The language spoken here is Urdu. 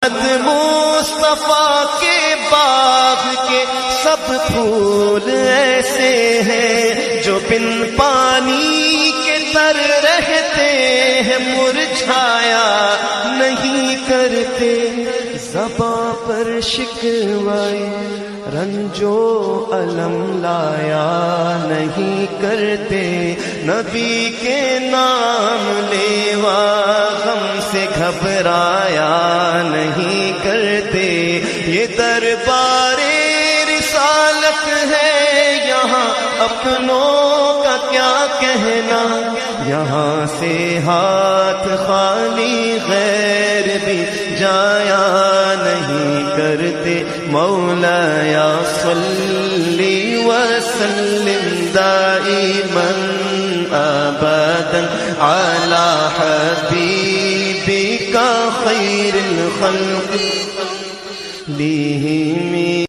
مصطفیٰ کے باغ کے سب پھول ایسے ہیں جو بن پانی کے تر رہتے ہیں، مرجھایا نہیں کرتے، زباں پر شکوائے رنجو علم لایا نہیں کرتے، نبی کے نام لیوا غم سے گھبرایا نہیں کرتے، یہ دربار رسالت ہے یہاں اپنوں کا کیا کہنا، یہاں سے ہاتھ خالی غیر بھی جایا نہیں کرتے، مولا یا صلی وسلم دائما ابدا علی حبیبک خیر الخلق لیہ